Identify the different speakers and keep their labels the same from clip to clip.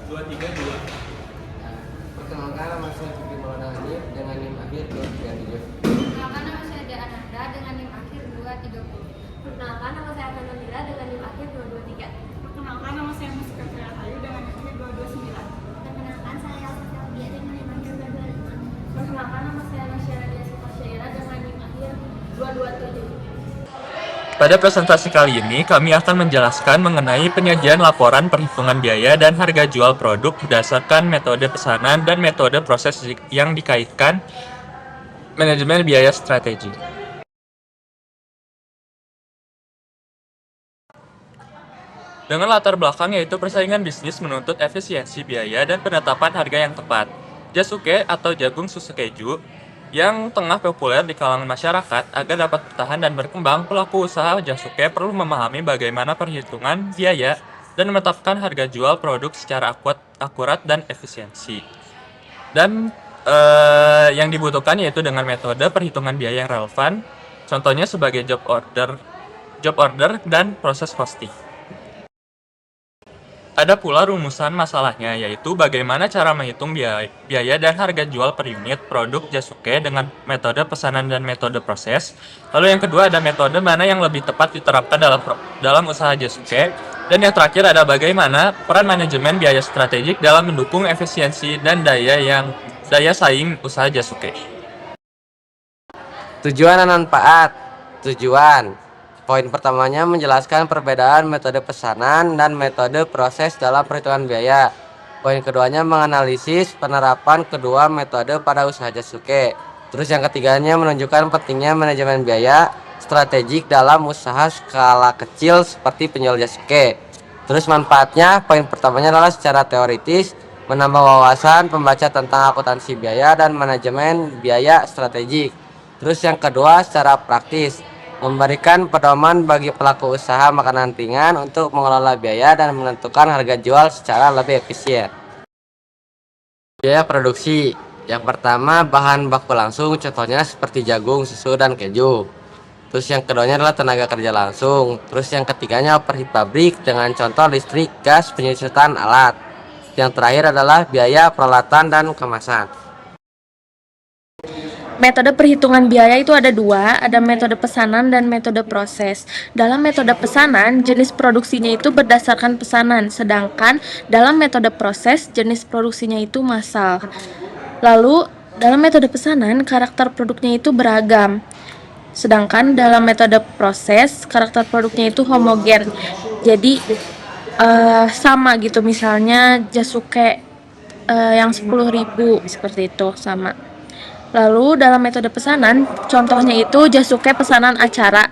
Speaker 1: 232.
Speaker 2: Perkenalkan, nama saya Fikri Maulana Hanif dengan NIM akhir 237.
Speaker 3: Perkenalkan, nama saya Dea Ananda dengan NIM akhir 230.
Speaker 4: Perkenalkan, nama saya Akana Mila dengan NIM akhir 223.
Speaker 5: Perkenalkan, nama saya Musika Hayu dengan NIM akhir 229.
Speaker 4: Perkenalkan, saya Alfa Dia dengan NIM akhir 225.
Speaker 3: Perkenalkan, nama saya Nasyara Diasita Syaira dengan NIM akhir 227.
Speaker 1: Pada presentasi kali ini, kami akan menjelaskan mengenai penyajian laporan perhitungan biaya dan harga jual produk berdasarkan metode pesanan dan metode proses yang dikaitkan manajemen biaya strategi. Dengan latar belakang yaitu persaingan bisnis menuntut efisiensi biaya dan penetapan harga yang tepat. Jasuke atau jagung susu keju yang tengah populer di kalangan masyarakat, agar dapat bertahan dan berkembang, pelaku usaha Jasuke perlu memahami bagaimana perhitungan biaya dan menetapkan harga jual produk secara akurat dan efisiensi. Dan yang dibutuhkan yaitu dengan metode perhitungan biaya yang relevan, contohnya sebagai job order dan proses costing. Ada pula rumusan masalahnya, yaitu bagaimana cara menghitung biaya dan harga jual per unit produk Jasuke dengan metode pesanan dan metode proses. Lalu yang kedua ada metode mana yang lebih tepat diterapkan dalam usaha Jasuke. Dan yang terakhir ada bagaimana peran manajemen biaya strategik dalam mendukung efisiensi dan daya saing usaha Jasuke.
Speaker 2: Tujuan dan manfaat. Tujuan. Poin pertamanya menjelaskan perbedaan metode pesanan dan metode proses dalam perhitungan biaya. Poin keduanya menganalisis penerapan kedua metode pada usaha Jasuke. Terus yang ketiganya menunjukkan pentingnya manajemen biaya strategik dalam usaha skala kecil seperti penjual Jasuke. Terus manfaatnya, poin pertamanya adalah secara teoritis menambah wawasan pembaca tentang akuntansi biaya dan manajemen biaya strategik. Terus yang kedua secara praktis, memberikan pedoman bagi pelaku usaha makanan ringan untuk mengelola biaya dan menentukan harga jual secara lebih efisien. Biaya produksi. Yang pertama, bahan baku langsung, contohnya seperti jagung, susu, dan keju. Terus yang keduanya adalah tenaga kerja langsung. Terus yang ketiganya overhead pabrik dengan contoh listrik, gas, penyusutan alat. Yang terakhir adalah biaya peralatan dan kemasan.
Speaker 6: Metode perhitungan biaya itu ada dua, ada metode pesanan dan metode proses. Dalam metode pesanan, jenis produksinya itu berdasarkan pesanan, sedangkan dalam metode proses, jenis produksinya itu massal. Lalu, dalam metode pesanan, karakter produknya itu beragam. Sedangkan dalam metode proses, karakter produknya itu homogen. Jadi, sama gitu, misalnya Jasuke yang 10.000 seperti itu, sama. Lalu dalam metode pesanan, contohnya itu Jasuke pesanan acara.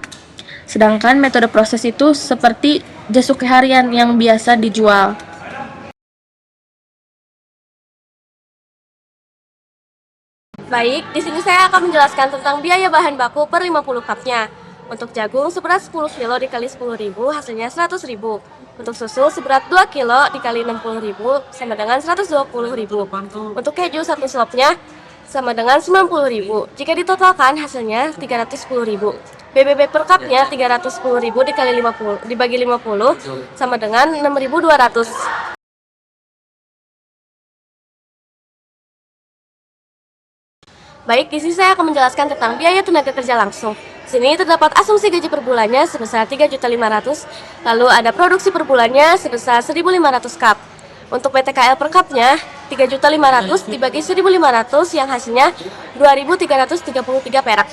Speaker 6: Sedangkan metode proses itu seperti Jasuke harian yang biasa dijual.
Speaker 4: Baik, di sini saya akan menjelaskan tentang biaya bahan baku per 50 cupnya. Untuk jagung seberat 10 kilo dikali 10.000 hasilnya 100.000. Untuk susu seberat 2 kilo dikali 60.000 sama dengan 120.000. Untuk keju 1 slopnya sama dengan 90.000. Jika ditotalkan hasilnya 310.000. BBB per cupnya 310.000 dibagi 50 sama dengan 6.200. Baik, di sini saya akan menjelaskan tentang biaya tenaga kerja langsung. Di sini terdapat asumsi gaji per bulannya sebesar 3.500.000, lalu ada produksi per bulannya sebesar 1.500 cup. Untuk PTKL per cupnya 3.500.000 dibagi 1.500 yang hasilnya 2.333 perak.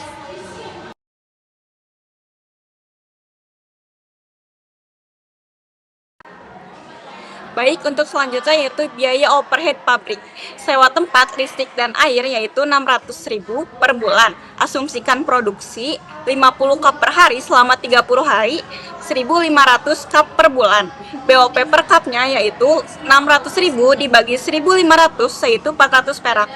Speaker 5: Baik, untuk selanjutnya yaitu biaya overhead pabrik. Sewa tempat, listrik, dan air yaitu 600.000 per bulan. Asumsikan produksi 50 cup per hari selama 30 hari, 1.500 cup per bulan. BOP per cupnya yaitu 600.000 dibagi 1.500 yaitu 400 perak.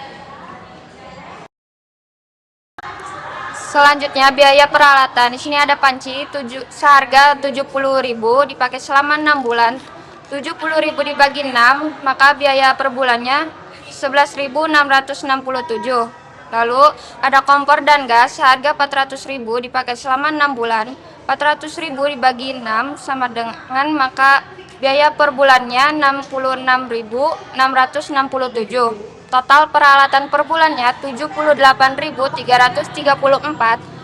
Speaker 3: Selanjutnya biaya peralatan. Di sini ada panci seharga 70.000 dipakai selama 6 bulan. 70.000 dibagi 6, maka biaya per bulannya 11.667. Lalu ada kompor dan gas seharga 400.000 dipakai selama 6 bulan. 400.000 dibagi 6 sama dengan maka Biaya per bulannya 66.667. Total peralatan per bulannya 78.334.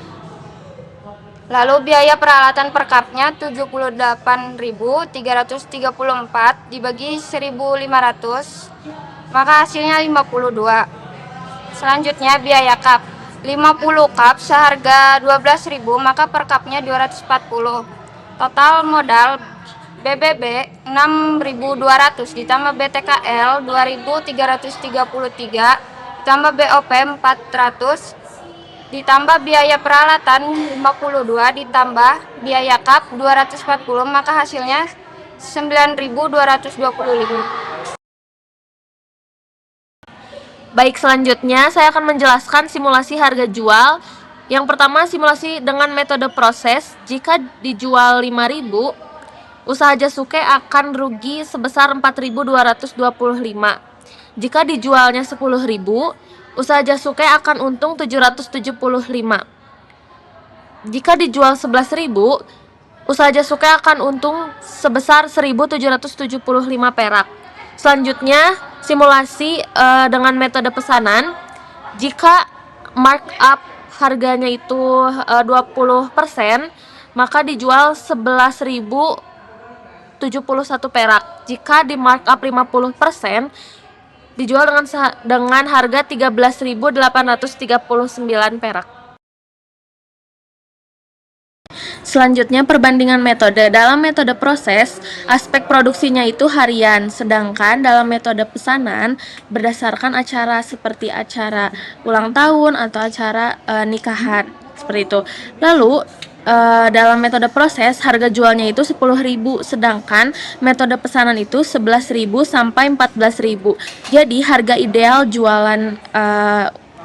Speaker 3: Lalu biaya peralatan per cupnya 78.334 dibagi 1.500, maka hasilnya 52. Selanjutnya biaya cup. 50 cup seharga 12.000, maka per cupnya 240. Total modal BBB 6.200 ditambah BTKL 2.333 ditambah BOP 400 ditambah biaya peralatan 52 ditambah biaya cup 240, maka hasilnya 9.225.
Speaker 6: Baik, selanjutnya saya akan menjelaskan simulasi harga jual. Yang pertama, simulasi dengan metode proses. Jika dijual 5.000, usaha Jasuke akan rugi sebesar 4.225. Jika dijualnya 10.000, usaha Jasuke akan untung 775. Jika dijual 11.000, usaha Jasuke akan untung sebesar 1.775 perak. Selanjutnya, simulasi dengan metode pesanan. Jika markup harganya itu 20%, maka dijual 11.071 perak. Jika di markup 50%, dijual dengan harga 13.839 perak. Selanjutnya, perbandingan metode. Dalam metode proses, aspek produksinya itu harian, sedangkan dalam metode pesanan berdasarkan acara seperti acara ulang tahun atau acara nikahan, seperti itu. Lalu dalam metode proses harga jualnya itu 10.000, sedangkan metode pesanan itu 11.000 sampai 14.000. Jadi harga ideal jualan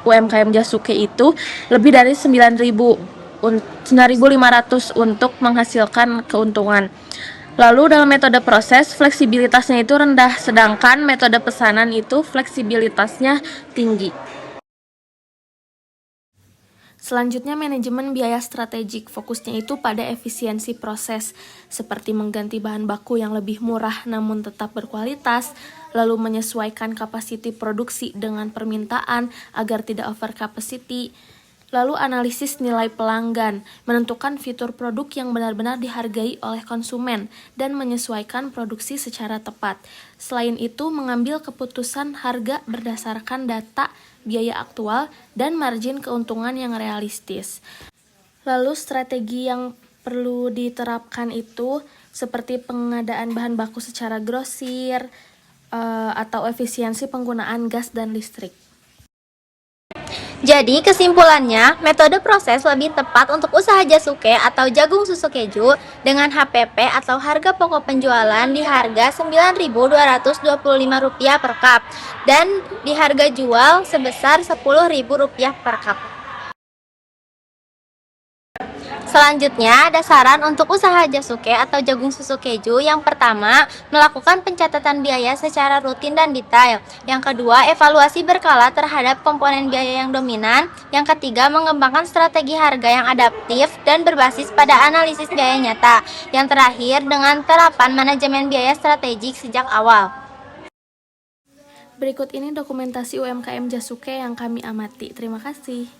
Speaker 6: UMKM Jasuke itu lebih dari 9.500 untuk menghasilkan keuntungan. Lalu dalam metode proses fleksibilitasnya itu rendah, sedangkan metode pesanan itu fleksibilitasnya tinggi. Selanjutnya, manajemen biaya strategik. Fokusnya itu pada efisiensi proses, seperti mengganti bahan baku yang lebih murah namun tetap berkualitas, lalu menyesuaikan kapasiti produksi dengan permintaan agar tidak over capacity. Lalu analisis nilai pelanggan, menentukan fitur produk yang benar-benar dihargai oleh konsumen, dan menyesuaikan produksi secara tepat. Selain itu, mengambil keputusan harga berdasarkan data, biaya aktual, dan margin keuntungan yang realistis. Lalu strategi yang perlu diterapkan itu seperti pengadaan bahan baku secara grosir, atau efisiensi penggunaan gas dan listrik.
Speaker 7: Jadi kesimpulannya, metode proses lebih tepat untuk usaha Jasuke atau jagung susu keju dengan HPP atau harga pokok penjualan di harga Rp9.225 per cup dan di harga jual sebesar Rp10.000 per cup. Selanjutnya, ada saran untuk usaha Jasuke atau jagung susu keju. Yang pertama, melakukan pencatatan biaya secara rutin dan detail. Yang kedua, evaluasi berkala terhadap komponen biaya yang dominan. Yang ketiga, mengembangkan strategi harga yang adaptif dan berbasis pada analisis biaya nyata. Yang terakhir, dengan terapan manajemen biaya strategik sejak awal.
Speaker 6: Berikut ini dokumentasi UMKM Jasuke yang kami amati. Terima kasih.